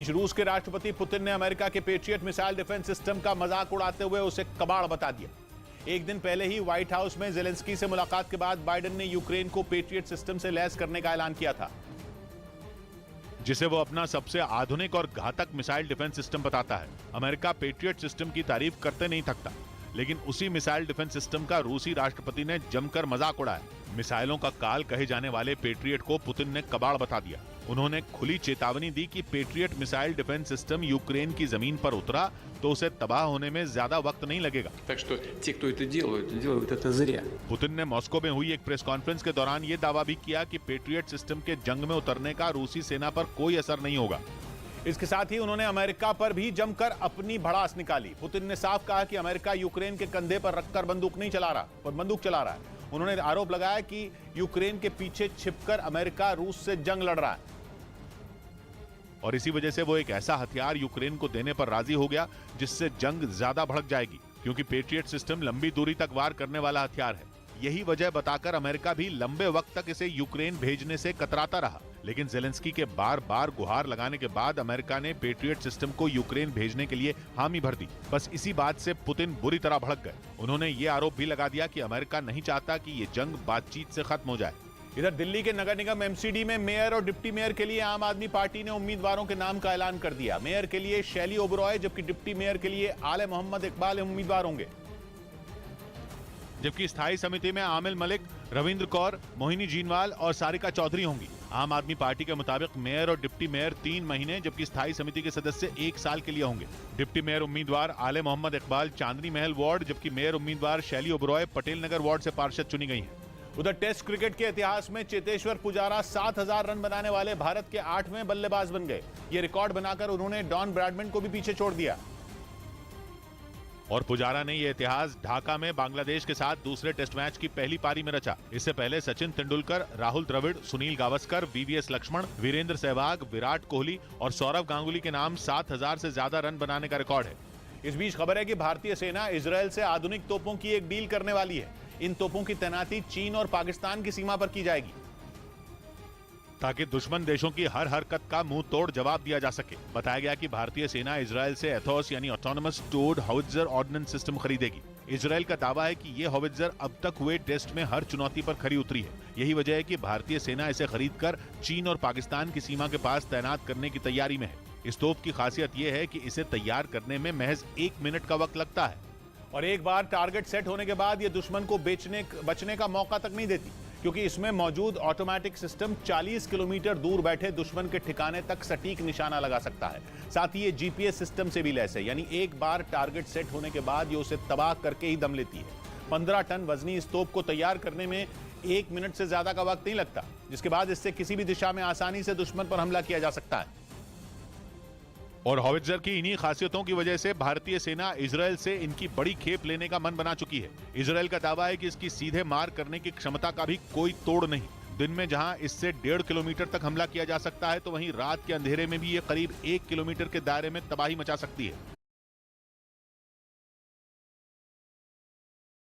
रूस के राष्ट्रपति पुतिन ने अमेरिका के पेट्रियट मिसाइल डिफेंस सिस्टम का मजाक उड़ाते हुए उसे कबाड़ बता दिया। एक दिन पहले ही व्हाइट हाउस में ज़ेलेंस्की से मुलाकात के बाद बाइडेन ने यूक्रेन को पेट्रियट सिस्टम से लैस करने का ऐलान किया था, जिसे वो अपना सबसे आधुनिक और घातक मिसाइल डिफेंस सिस्टम बताता है। अमेरिका पेट्रियट सिस्टम की तारीफ करते नहीं थकता, लेकिन उसी मिसाइल डिफेंस सिस्टम का रूसी राष्ट्रपति ने जमकर मजाक उड़ाया। मिसाइलों का काल कहे जाने वाले पेट्रियट को पुतिन ने कबाड़ बता दिया। उन्होंने खुली चेतावनी दी कि patriot missile defence system Ukraine की जमीन पर उतरा तो उसे तबाह होने में ज्यादा वक्त नहीं लगेगा। पुतिन ने मॉस्को में हुई एक प्रेस कॉन्फ्रेंस के दौरान ये दावा भी किया कि पेट्रियट सिस्टम के जंग में उतरने का रूसी सेना पर कोई असर नहीं होगा। इसके साथ ही उन्होंने अमेरिका पर भी जमकर अपनी भड़ास निकाली। पुतिन ने साफ कहा कि अमेरिका यूक्रेन के कंधे पर रखकर बंदूक चला रहा है। उन्होंने आरोप लगाया कि यूक्रेन के पीछे छिपकर अमेरिका रूस से जंग लड़ रहा है और इसी वजह से वो एक ऐसा हथियार यूक्रेन को देने पर राजी हो गया जिससे जंग ज्यादा भड़क जाएगी, क्योंकि पेट्रियट सिस्टम लंबी दूरी तक वार करने वाला हथियार है। यही वजह बताकर अमेरिका भी लंबे वक्त तक इसे यूक्रेन भेजने से कतराता रहा, लेकिन ज़ेलेंस्की के बार बार गुहार लगाने के बाद अमेरिका ने पेट्रियट सिस्टम को यूक्रेन भेजने के लिए हामी भर दी। बस इसी बात से पुतिन बुरी तरह भड़क गए। उन्होंने ये आरोप भी लगा दिया कि अमेरिका नहीं चाहता कि ये जंग बातचीत से खत्म हो जाए। इधर दिल्ली के नगर निगम एमसीडी में मेयर और डिप्टी मेयर के लिए आम आदमी पार्टी ने उम्मीदवारों के नाम का ऐलान कर दिया। मेयर के लिए शैली ओबरॉय, जबकि डिप्टी मेयर के लिए आले मोहम्मद इकबाल उम्मीदवार होंगे, जबकि स्थायी समिति में आमिर मलिक, रविंद्र कौर, मोहिनी जीनवाल और सारिका चौधरी होंगी। आम आदमी पार्टी के मुताबिक मेयर और डिप्टी मेयर 3 महीने, जबकि स्थायी समिति के सदस्य 1 साल के लिए होंगे। डिप्टी मेयर उम्मीदवार आले मोहम्मद इकबाल चांदनी महल वार्ड, जबकि मेयर उम्मीदवार शैली ओबरॉय पटेल नगर वार्ड से पार्षद चुनी गई हैं। उधर टेस्ट क्रिकेट के इतिहास में चेतेश्वर पुजारा 7000 रन बनाने वाले भारत के 8वें बल्लेबाज बन गए। ये रिकॉर्ड बनाकर उन्होंने डॉन ब्रैडमैन को भी पीछे छोड़ दिया और पुजारा ने यह इतिहास ढाका में बांग्लादेश के साथ दूसरे टेस्ट मैच की पहली पारी में रचा। इससे पहले सचिन तेंदुलकर, राहुल द्रविड़, सुनील गावस्कर, वीवीएस लक्ष्मण, वीरेंद्र सहवाग, विराट कोहली और सौरव गांगुली के नाम 7000 से ज्यादा रन बनाने का रिकॉर्ड है। इस बीच खबर है कि भारतीय सेना इजरायल से आधुनिक तोपों की एक डील करने वाली है। इन तोपों की तैनाती चीन और पाकिस्तान की सीमा पर की जाएगी, ताकि दुश्मन देशों की हर हरकत का मुंह तोड़ जवाब दिया जा सके। बताया गया कि भारतीय सेना इजरायल से एथोस यानी autonomous towed howitzer ordnance system खरीदेगी। इजरायल का दावा है कि ये हॉवित्जर अब तक हुए टेस्ट में हर चुनौती पर खरी उतरी है। यही वजह है कि भारतीय सेना इसे खरीदकर चीन और पाकिस्तान की सीमा के पास तैनात करने की तैयारी में है। इस तोप की खासियत यह है कि इसे तैयार करने में महज 1 मिनट का वक्त लगता है और एक बार टारगेट सेट होने के बाद ये दुश्मन को बचने का मौका तक नहीं देती, क्योंकि इसमें मौजूद ऑटोमेटिक सिस्टम 40 किलोमीटर दूर बैठे दुश्मन के ठिकाने तक सटीक निशाना लगा सकता है। साथ ही ये जीपीएस सिस्टम से भी लैस है, यानी एक बार टारगेट सेट होने के बाद ये उसे तबाह करके ही दम लेती है। 15 टन वजनी इस तोप को तैयार करने में 1 मिनट से ज्यादा का वक्त नहीं लगता, जिसके बाद इससे किसी भी दिशा में आसानी से दुश्मन पर हमला किया जा सकता है। और हॉवित्जर की इन्हीं खासियतों की वजह से भारतीय सेना इजरायल से इनकी बड़ी खेप लेने का मन बना चुकी है। इजरायल का दावा है कि इसकी सीधे मार करने की क्षमता का भी कोई तोड़ नहीं। दिन में जहां इससे 1.5 किलोमीटर तक हमला किया जा सकता है, तो वहीं रात के अंधेरे में भी ये करीब 1 किलोमीटर के दायरे में तबाही मचा सकती है।